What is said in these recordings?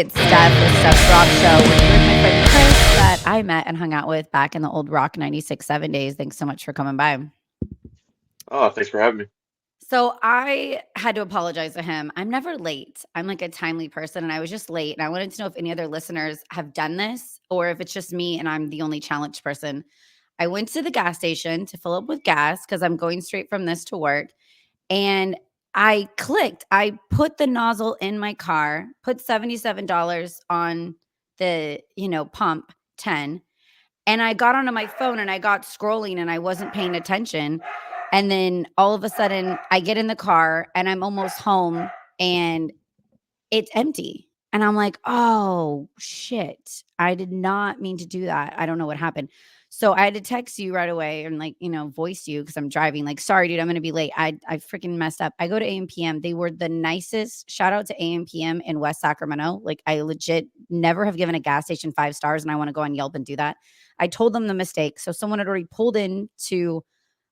It's Steph with Steph's Rock Show with my friend Chris that I met and hung out with back in the old Rock 96.7 days. Thanks so much for coming by. Oh, thanks for having me. So I had to apologize to him. I'm never late. I'm like a timely person and I was just late. And I wanted to know if any other listeners have done this or if it's just me and I'm the only challenged person. I went to the gas station to fill up with gas because I'm going straight from this to work. And I put the nozzle in my car, put $77 on the, pump 10. And I got onto my phone and I got scrolling and I wasn't paying attention. And then all of a sudden I get in the car and I'm almost home and it's empty. And I'm like, "Oh, shit. I did not mean to do that. I don't know what happened." So I had to text you right away and voice you because I'm driving. Like, sorry, dude, I'm gonna be late. I freaking messed up. I go to AMPM. They were the nicest. Shout out to AMPM in West Sacramento. Like, I legit never have given a gas station 5 stars, and I want to go on Yelp and do that. I told them the mistake. So someone had already pulled in to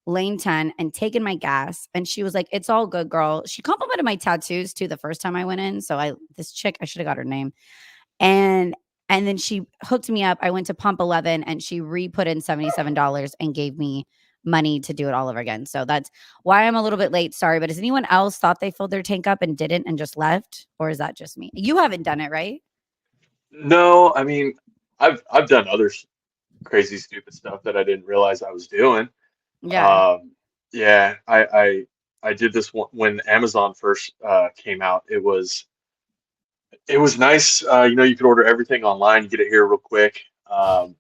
lane 10 and taken my gas. And she was like, "It's all good, girl." She complimented my tattoos too the first time I went in. So this chick, I should have got her name. And and then she hooked me up. I went to pump 11 and she re-put in $77 and gave me money to do it all over again. So that's why I'm a little bit late. Sorry. But has anyone else thought they filled their tank up and didn't and just left? Or is that just me? You haven't done it, right? No, I mean, I've done other crazy, stupid stuff that I didn't realize I was doing. Yeah. Um, yeah, I did this one when Amazon first came out. It was nice. You could order everything online, you get it here real quick. I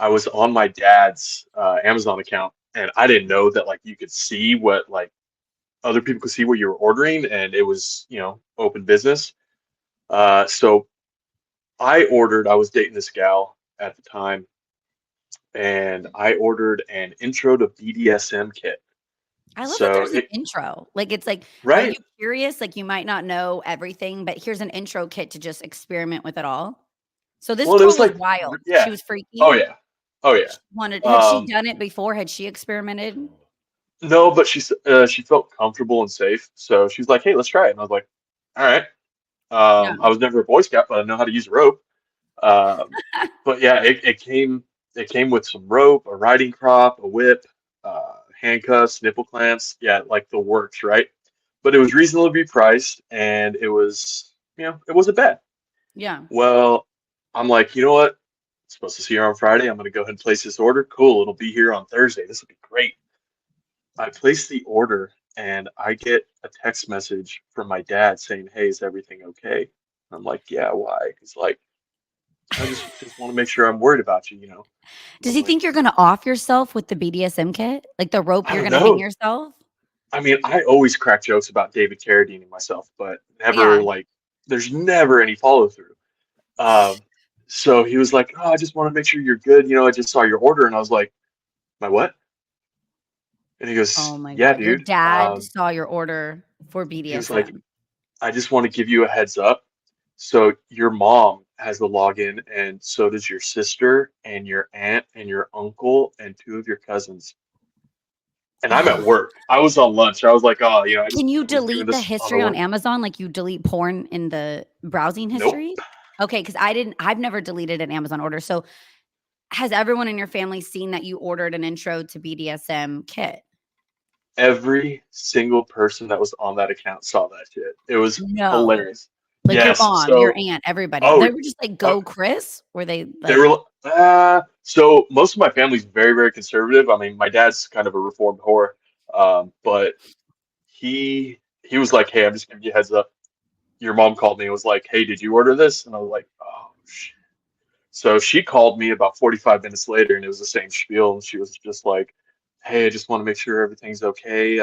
was on my dad's Amazon account, and I didn't know that like you could see what like other people could see what you were ordering, and it was open business. So I was dating this gal at the time, and I ordered an intro to BDSM kit. I love that So there's an it, intro. Like, it's like, are you right? curious? Like, you might not know everything, but here's an intro kit to just experiment with it all. So this Well, it girl was was like, wild. She yeah. was Oh freaky. yeah. Oh yeah. Had she Um, done it before? Had she experimented? no, but she felt comfortable and safe, so she's like, "Hey, let's try it." And I was like, "All right." Yeah. I was never a Boy Scout, but I know how to use a rope. Um, but yeah, it came with some rope, a riding crop, a whip, handcuffs, nipple clamps. Yeah, like the works, right? But it was reasonably priced, and it wasn't bad. Yeah. Well, I'm like, you know what? It's supposed to see her on Friday. I'm gonna go ahead and place this order. Cool, it'll be here on Thursday. This will be great. I place the order, and I get a text message from my dad saying, "Hey, is everything okay?" I'm like, "Yeah, why?" He's like, "I just want to make sure I'm worried about you." Does I'm he like, think you're gonna off yourself with the BDSM kit? Like the rope I you're don't gonna hang know. yourself? I mean, I always crack jokes about David Carradine and myself, but never Yeah. like, there's never any follow through. Um, so he was like, "Oh, I just want to make sure you're good. I just saw your order," and I was like, "My what?" And he Oh goes, my "Yeah, God. Your dude." dad saw your order for He was like, BDSM. "I just want to give you a heads up. So your mom has the login, and so does your sister and your aunt and your uncle and two of your cousins." And I'm at work. I was on lunch. I was like, "Oh, I Can just you was doing delete the this on the history on lunch." Amazon like you delete porn in the browsing Nope. history? Okay, because I've never deleted an Amazon order. So has everyone in your family seen that you ordered an intro to BDSM kit? Every single person that was on that account saw that shit. It was No. hilarious. Like your Yes. mom, your So, aunt, everybody. oh, They were just like, uh, "Go, Chris?" Were they they like, were. So most of my family's very, very conservative. I mean, my dad's kind of a reformed whore, but he was like, "Hey, I'm just giving you a heads up. Your mom called me and was like, 'Hey, did you order this?'" And I was like, "Oh shit." So she called me about 45 minutes later, and it was the same spiel. And she was just like, "Hey, I just want to make sure everything's okay.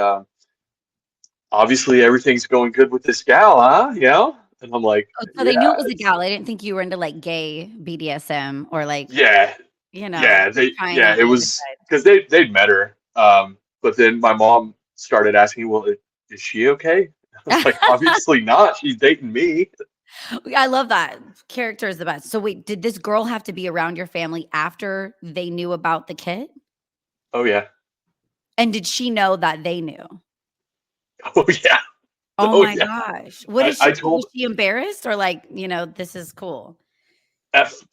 Obviously, everything's going good with this gal, huh? Yeah." And I'm like, oh, so they knew "Yeah, it was a gal. They didn't think you were into like gay BDSM or like, yeah, trying yeah." out It the other was side. because they'd met her. But then my mom started asking, "Well, is she okay?" I was like, "Obviously not. She's dating me." I love that. Character is the best. So wait, did this girl have to be around your family after they knew about the kit? Oh yeah. And did she know that they knew? Oh yeah. Oh Oh my yeah. gosh. What I, is I she was told she embarrassed or like, this is cool?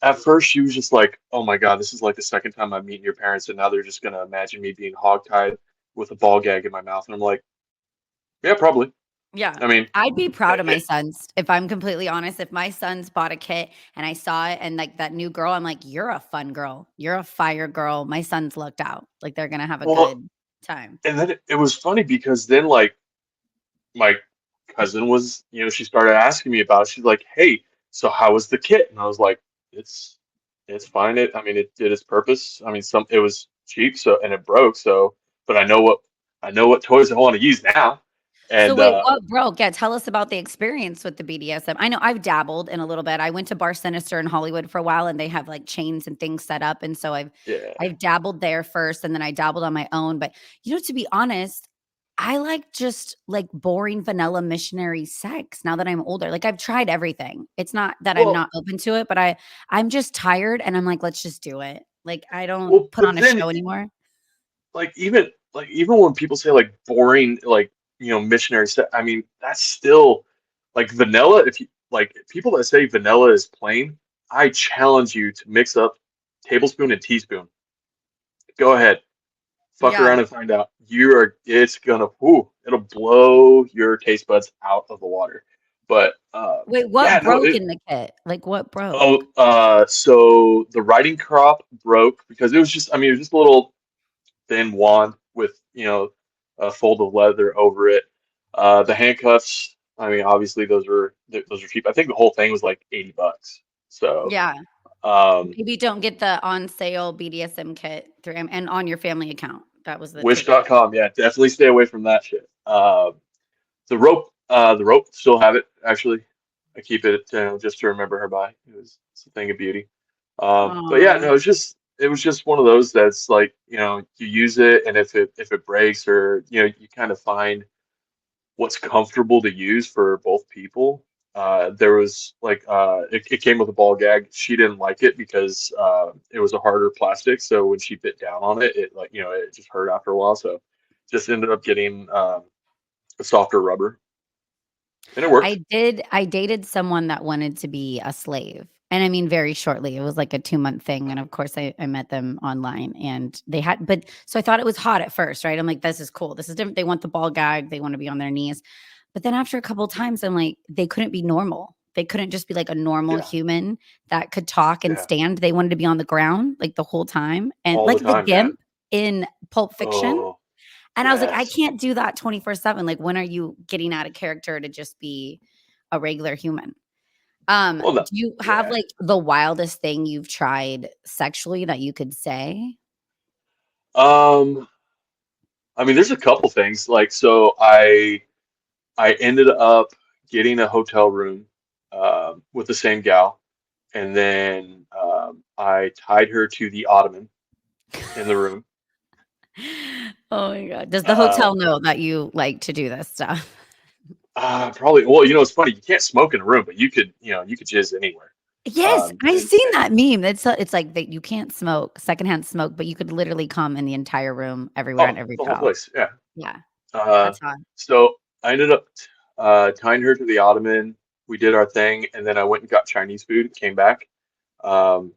at first she was just like, "Oh my God, this is like the second time I'm meeting your parents, and now they're just gonna imagine me being hogtied with a ball gag in my mouth." And I'm like, "Yeah, probably." Yeah. I mean, I'd be proud it, of my it, sons, if I'm completely honest. If my sons bought a kit and I saw it and like that new girl, I'm like, "You're a fun girl. You're a fire girl." My sons looked out. Like they're gonna have a well, good time. and then it was funny because then like my cousin was, she started asking me about it. She's like, "Hey, so how was the kit?" And I was like, "It's it's fine. I mean, it did its purpose. I mean, it was cheap, so and it broke, so but I know what toys I want to use now." So And wait, what broke? Yeah, tell us about the experience with the BDSM. I know I've dabbled in a little bit. I went to Bar Sinister in Hollywood for a while and they have like chains and things set up. And so I've yeah, I've dabbled there first and then I dabbled on my own. But to be honest, I like just like boring vanilla missionary sex now that I'm older. Like I've tried everything. It's not that I'm well, not open to it, but I'm just tired and I'm like, let's just do it. Like I don't well, put but on a then show anymore. even when people say like boring, like missionary stuff, I mean that's still like vanilla. If you like people that say vanilla is plain, I challenge you to mix up tablespoon and teaspoon. Go ahead, fuck Yeah. around and find out. It's gonna, it'll blow your taste buds out of the water. But Wait, yeah, what no, broke in the kit? Like what broke? so the writing crop broke because it was just, I mean, it was just a little thin wand with a fold of leather over it. The handcuffs, I mean, obviously those are cheap. I think the whole thing was like $80. So Yeah. um, Maybe don't get the on sale BDSM kit through and on your family account. That was the takeaway. Wish.com, yeah, definitely stay away from that shit. The rope, still have it actually. I keep it just to remember her by. It's a thing of beauty. But yeah, Aw. no, it was just one of those that's like, you use it, and if it breaks, or you kind of find what's comfortable to use for both people. There was like it came with a ball gag. She didn't like it because it was a harder plastic. So when she bit down on it, it like it just hurt after a while. So just ended up getting a softer rubber, and it worked. I dated someone that wanted to be a slave. And I mean very shortly. It was like a 2-month thing. And of course I met them online and they had but so I thought it was hot at first, right? I'm like, this is cool. This is different. They want the ball gag, they want to be on their knees. But then after a couple of times, I'm like, they couldn't be normal. They couldn't just be like a normal Yeah, human that could talk and yeah, stand. They wanted to be on the ground like the whole time. And all the like the time. Yeah. gimp in Pulp Fiction. Oh, And I was like, I yes. can't do that 24/7. Like, when are you getting out of character to just be a regular human? Well, Do you have yeah. like the wildest thing you've tried sexually that you could say? Um, I mean, there's a couple things. Like, so I ended up getting a hotel room with the same gal, and then I tied her to the ottoman in the room. Oh my god. Does the Uh, hotel know that you like to do this stuff? Probably. Well, it's funny. You can't smoke in a room, but you could jizz anywhere. Yes, Um, I've and, seen and that meme. It's like that you can't smoke, secondhand smoke, but you could literally come in the entire room, everywhere, on oh, every the whole child. place. Yeah. Yeah, Uh, that's hot. so I ended up tying her to the ottoman. We did our thing, and then I went and got Chinese food. Came back, um,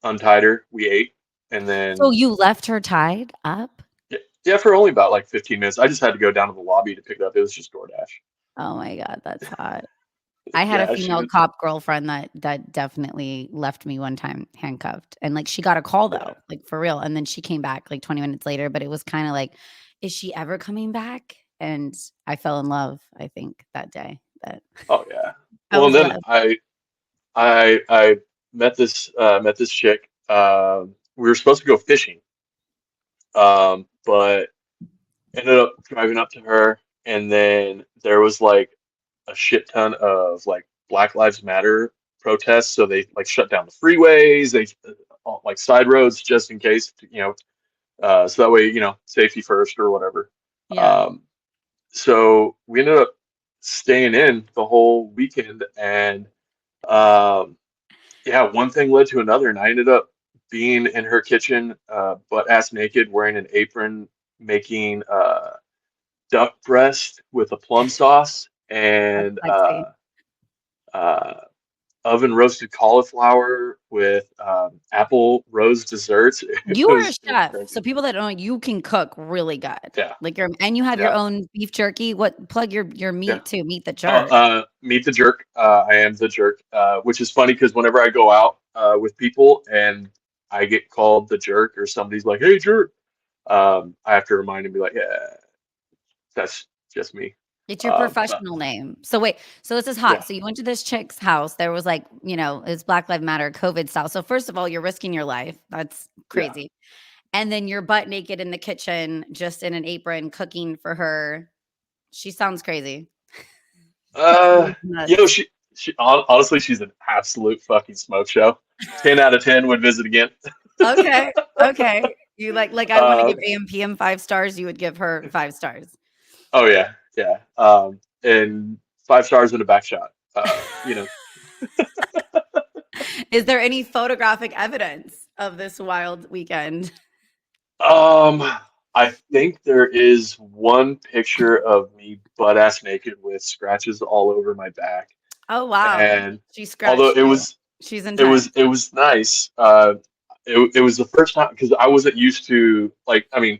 untied her. We ate, and So then you left her tied up? yeah, yeah, for only about like 15 minutes. I just had to go down to the lobby to pick it up. It was just DoorDash. Oh my god, that's hot. I had a Yeah, she female was. cop girlfriend that definitely left me one time handcuffed, and, like, she got a call Yeah. though, like, for real, and then she came back, like, 20 minutes later, but it was kinda like, "Is she ever coming back?" And I fell in love, I think, that day, that Oh yeah. I Well, and was then loved. I met this chick. We were supposed to go fishing, but ended up driving up to her, and then there was like a shit ton of like Black Lives Matter protests, so they like shut down the freeways, they like side roads just in case, so that way, safety first or whatever. Yeah. Um, so we ended up staying in the whole weekend, and um, yeah, one thing led to another, and I ended up being in her kitchen, butt ass naked, wearing an apron, making duck breast with a plum sauce That's and sexy. uh, oven roasted cauliflower with apple rose desserts. You are a It was chef, so crazy. people that don't know, you can cook really good. Yeah, Like, you're and you have your yeah, own beef jerky. What plug your yeah. meat too, Meat the Oh, Jerk. meet the jerk. I am the jerk, which is funny because whenever I go out with people and I get called the jerk or somebody's like, "Hey, jerk," I have to remind them, be like, "Yeah, that's just me." It's your But professional name. So wait, so this is yeah, hot. So you went to this chick's house. There was like, it's Black Lives Matter, COVID style. So first of all, you're risking your life. That's yeah. crazy. And then you're butt naked in the kitchen, just in an apron, cooking for her. She sounds crazy. She Uh, sounds nuts. honestly, she's an absolute fucking smoke show. 10 out of 10 would visit again. Okay. Okay. You like I want to Uh, give AMPM 5 stars. You would give her 5 stars. oh yeah, yeah. And 5 stars in a back shot. You know, Is there any photographic evidence of this wild weekend? um, I think there is one picture of me butt ass naked with scratches all over my back, Oh wow. and She although scratched you. She's intense. it was nice. It was the first time because I wasn't used to like. I mean,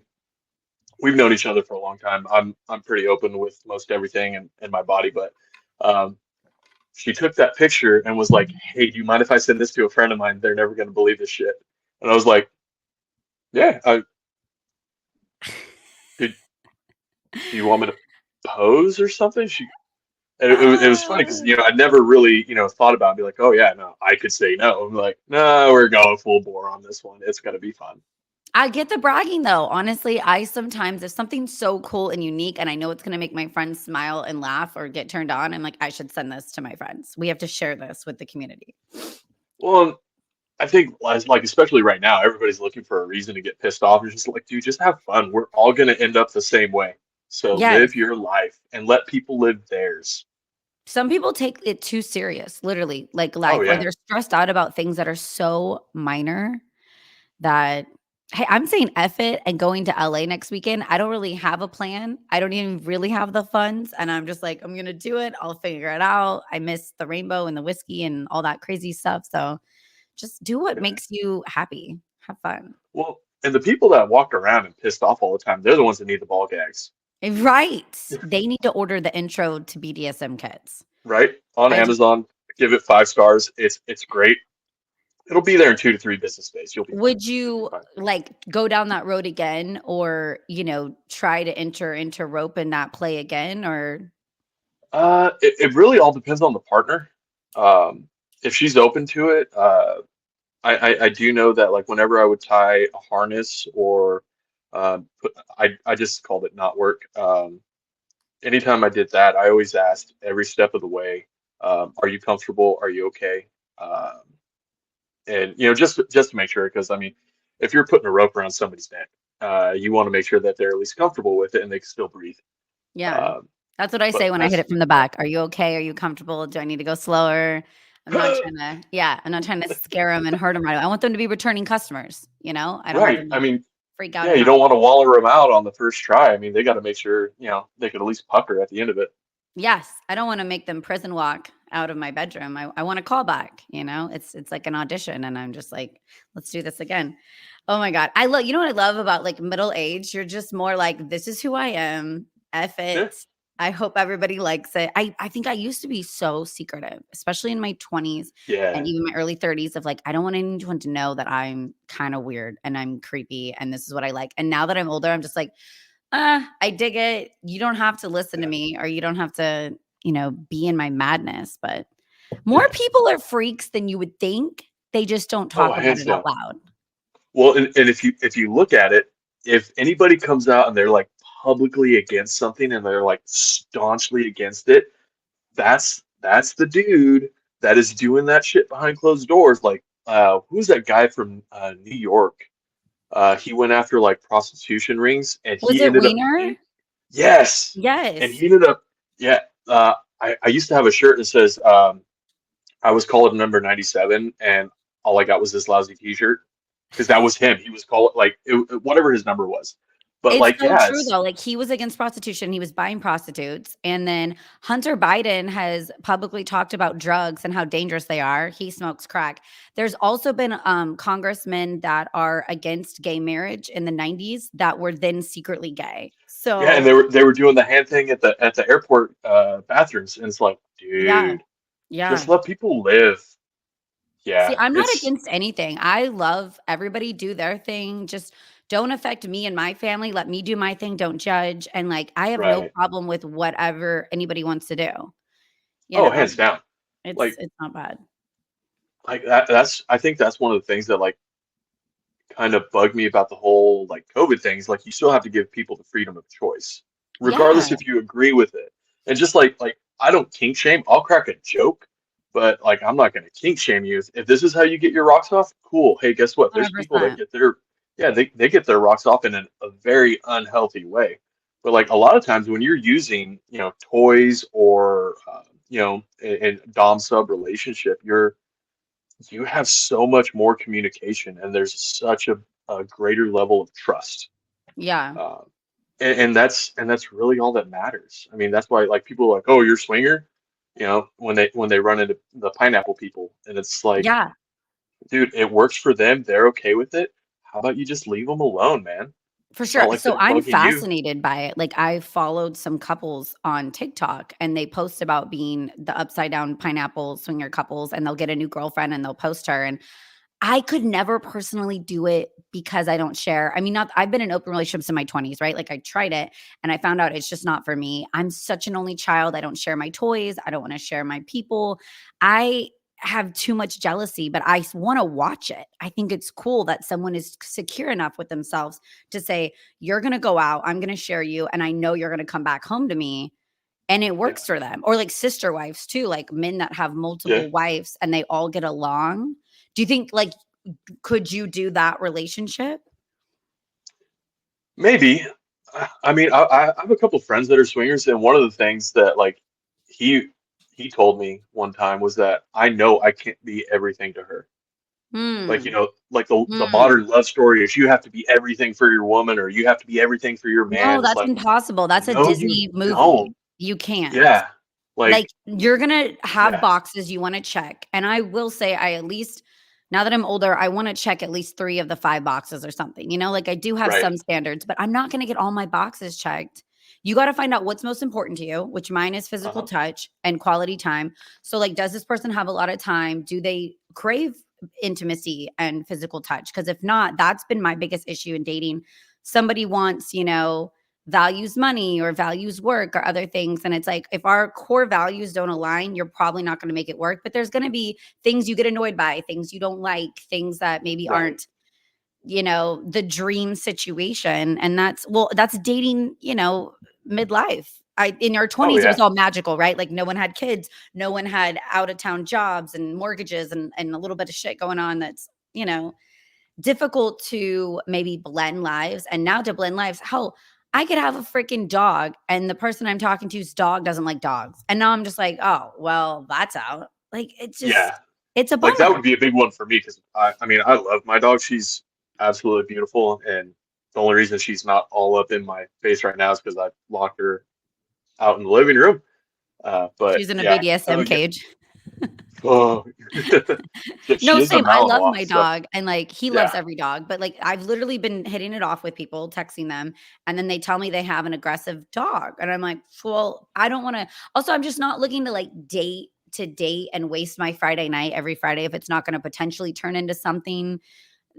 we've known each other for a long time. I'm pretty open with most everything in my body, but um, she took that picture and was like, "Hey, do you mind if I send this to a friend of mine? They're never gonna believe this shit." And I was like, "Yeah, do you want me to pose or something?" And it was funny because Oh. I never really thought about it, be like, "Oh yeah, no, I could say no." I'm like, "No, we're going full bore on this one. It's gonna be fun." I get the bragging though. Honestly, I sometimes if something's so cool and unique and I know it's gonna make my friends smile and laugh or get turned on, I'm like, I should send this to my friends. We have to share this with the community. Well, I think like especially right now, everybody's looking for a reason to get pissed off. It's just like, dude, just have fun. We're all gonna end up the same way. So Yes. live your life and let people live theirs. Some people take it too serious, literally, like Oh life, or yeah. they're stressed out about things that are so minor that, hey, I'm saying F it and going to LA next weekend. I don't really have a plan. I don't even really have the funds. And I'm just like, I'm going to do it. I'll figure it out. I miss the rainbow and the whiskey and all that crazy stuff. So just do what Yeah. makes you happy. Have fun. Well, and the people that walk around and pissed off all the time, they're the ones that need the ball gags, Right. They need to order the intro to BDSM kits. right? On I just, Amazon, give it 5 stars. It's great. It'll be there in 2 to 3 business days. You'll be fine. would You'll be you fine. like go down that road again or, try to enter into rope and not play again or It really all depends on the partner. Um, if she's open to it, I do know that like whenever I would tie a harness or I just called it knot work. Anytime I did that, I always asked every step of the way, "Are you comfortable? Are you okay?" Um, and just to make sure, because I mean, if you're putting a rope around somebody's neck, you want to make sure that they're at least comfortable with it and they can still breathe. yeah. Um, That's what I but say when I hit that's it from the back. "Are you okay? Are you comfortable? Do I need to go slower?" I'm not trying to scare them and hurt them right away. I want them to be returning customers, I don't want right. them I to mean, freak out yeah, and you not don't want to waller them out on the first try. I mean, they got to make sure they could at least pucker at the end of it. Yes, I don't wanna make them prison walk out of my bedroom. I want a call back, It's like an audition, and I'm just like, "Let's do this again." Oh my god. I love what I love about, like, middle age? You're just more like, "This is who I am. F Yeah, it. I hope everybody likes it." I think I used to be so secretive, especially in my 20s and yeah, even my early 30s of, like, I don't want anyone to know that I'm kinda weird and I'm creepy and this is what I like. And now that I'm older, I'm just like, I dig it. You don't have to listen to yeah, me or you don't have to, be in my madness, but more yeah. people are freaks than you would think. They just don't Oh, talk about hands it out down. loud. Well, and if you look at it, if anybody comes out and they're like publicly against something and they're like staunchly against it, that's the dude that is doing that shit behind closed doors. Like, who's that guy from New York? He went after like prostitution rings, and Was he it ended up Wiener? being yes, and Yes. he ended up yeah. I used to have a shirt that says I was called number 97, and all I got was this lousy T-shirt because that was him. He was called like whatever his number was. But It's like, so yeah, true it's though, like, he was against prostitution, he was buying prostitutes, and then Hunter Biden has publicly talked about drugs and how dangerous they are. He smokes crack. There's also been, congressmen that are against gay marriage in the '90s that were then secretly gay. yeah, and So, they were doing the hand thing at the airport bathrooms, and it's like, yeah, dude, just yeah. let people live. See, Yeah, I'm not it's against anything. I love everybody do their thing. Just don't affect me and my family. Let me do my thing. Don't judge. And like, I have no right. problem with whatever anybody wants to do. You Oh, know, hands down. it's Like it's not bad. that's I think that's one of the things that like kind of bugged me about the whole like COVID things. Like you still have to give people the freedom of choice, Yeah, regardless if you agree with it. And just like I don't kink shame. I'll crack a joke, but like I'm not gonna kink shame you. If this is how you get your rocks off, cool. Hey, guess what? There's people that 100%. get their yeah, they get their rocks off in a very unhealthy way. But like a lot of times when you're using, you know, toys or you know, in dom sub relationship, you have so much more communication and there's such a greater level of trust. Yeah, Um, and that's really all that matters. I mean, that's why like people are like, oh, you're a swinger, you know, when they run into the pineapple people, and it's like, yeah. dude, it works for them. They're okay with it. How about you just leave them alone, man? For It's not sure. like So they're I'm bugging you. fascinated by it. Like I followed some couples on TikTok and they post about being the upside down pineapple swinger couples and they'll get a new girlfriend and they'll post her. And I could never personally do it because I don't share. I mean, not I've been in open relationships in my 20s, right? Like I tried it and I found out it's just not for me. I'm such an only child. I don't share my toys. I don't want to share my people. I have too much jealousy, but I want to watch it. I think it's cool that someone is secure enough with themselves to say, you're going to go out, I'm going to share you, and I know you're going to come back home to me. And it Yeah. works for them. Or like sister wives too, like men that have Yeah. multiple wives and they all get along. Do you think like could you do that relationship? Maybe. I mean, I have a couple of friends that are swingers, and one of the things that like he he told me one time was that I know I can't be everything to her. Like, you Hmm. know, like the Hmm. modern love story is you have to be everything for your woman or you have to be everything for your man. No, It's that's like, impossible. That's a no, you Disney movie. don't. You can't. Yeah. Like, Like, you're gonna have yeah, boxes you wanna check, and I will say I at least now that I'm older, I wanna check at least 3 of the 5 boxes or something, you know, like, I do have right, some standards, but I'm not gonna get all my boxes checked. You gotta find out what's most important to you, which mine is physical uh-huh, touch and quality time. So, like, does this person have a lot of time? Do they crave intimacy and physical touch? Because if not, that's been my biggest issue in dating. Somebody wants, you know, values money or values work or other things. And it's like, if our core values don't align, you're probably not going to make it work. But there's going to be things you get annoyed by, things you don't like, things that maybe right. aren't, you know, the dream situation. And that's, well, that's dating, you know, midlife. In our Oh 20s, it was yeah, all magical, right? Like no one had kids, no one had out of town jobs and mortgages and a little bit of shit going on that's, you know, difficult to maybe blend lives. And now to blend lives, hell, I could have a freaking dog and the person I'm talking to's dog doesn't like dogs. And now I'm just like, oh, well, that's out. Like it's yeah. just, it's a Like that bummer. would be a big one for me because I mean, I love my dog. She's absolutely beautiful. And the only reason she's not all up in my face right now is because I locked her out in the living room. But She's in a yeah, BDSM cage. oh, she No, is a same. I love Malinois, my so dog and like he yeah, loves every dog, but like I've literally been hitting it off with people, texting them, and then they tell me they have an aggressive dog. And I'm like, well, I don't want to. Also, I'm just not looking to like date and waste my Friday night every Friday if it's not going to potentially turn into something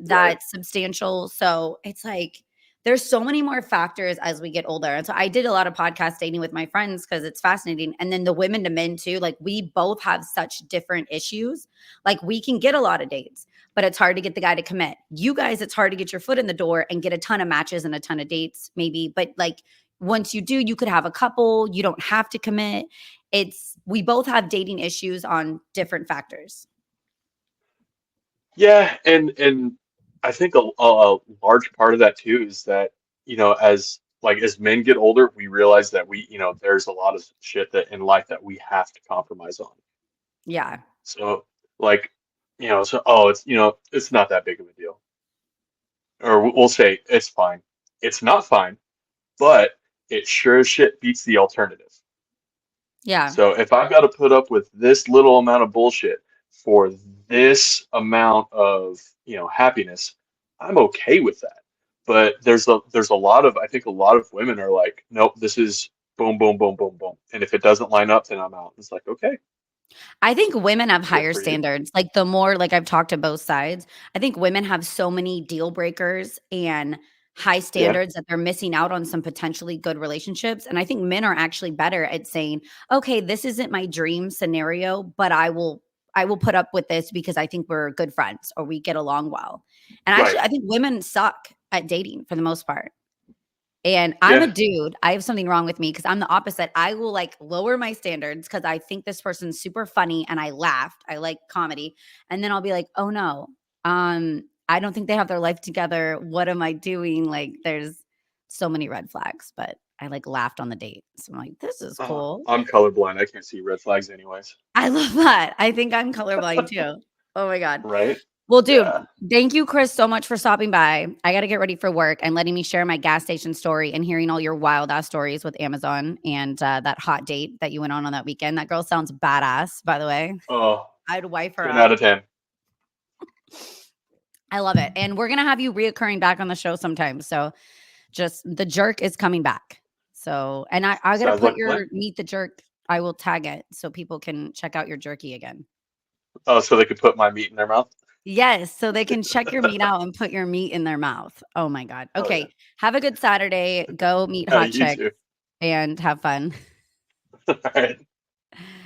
right. that's substantial. So it's like there's so many more factors as we get older. And so I did a lot of podcast dating with my friends because it's fascinating. And then the women to men too, like we both have such different issues. Like we can get a lot of dates, but it's hard to get the guy to commit. You guys, it's hard to get your foot in the door and get a ton of matches and a ton of dates, maybe. But like once you do, you could have a couple. You don't have to commit. It's we both have dating issues on different factors. Yeah, and I think a large part of that too is that, you know, as like as men get older, we realize that we, you know, there's a lot of shit that in life that we have to compromise on. Yeah. So like, you know, so oh, it's you know, it's not that big of a deal. Or we'll say it's fine. It's not fine. but it sure as shit beats the alternative. Yeah. So if I've got to put up with this little amount of bullshit for this amount of, happiness, I'm okay with that. But there's a lot of, I think a lot of women are like, nope, this is boom, boom, boom, boom, boom. And if it doesn't line up, then I'm out. It's like, okay, I think women have good higher for you. standards. Like the more like I've talked to both sides, I think women have so many deal breakers and high Yeah, standards that they're missing out on some potentially good relationships. And I think men are actually better at saying, "Okay, this isn't my dream scenario, but I will put up with this because I think we're good friends or we get along well." And right. actually, I think women suck at dating for the most part. And I'm a Yeah. dude. I have something wrong with me because I'm the opposite. I will like lower my standards because I think this person's super funny and I laughed. I like comedy. And then I'll be like, oh no, I don't think they have their life together. What am I doing? Like there's so many red flags, but I like laughed on the date. So I'm like, this is cool. I'm colorblind. I can't see red flags anyways. I love that. I think I'm colorblind too. Oh my God. Right? Well, dude, Yeah. thank you, Chris, so much for stopping by. I got to get ready for work and letting me share my gas station story and hearing all your wild ass stories with Amazon and that hot date that you went on that weekend. That girl sounds badass, by the way. Oh, I'd wife her 10 out up. of 10. I love it. And we're going to have you reoccurring back on the show sometime. So just the jerk is coming back. So, and I got to Sounds put like a plan. your meet the jerk. I will tag it so people can check out your jerky again. Oh, so they could put my meat in their mouth? Yes, so they can check your meat out and put your meat in their mouth. Oh my god. Oh, yeah. Okay, have a good Saturday. Go meet hot You chicks too. and have fun. All right.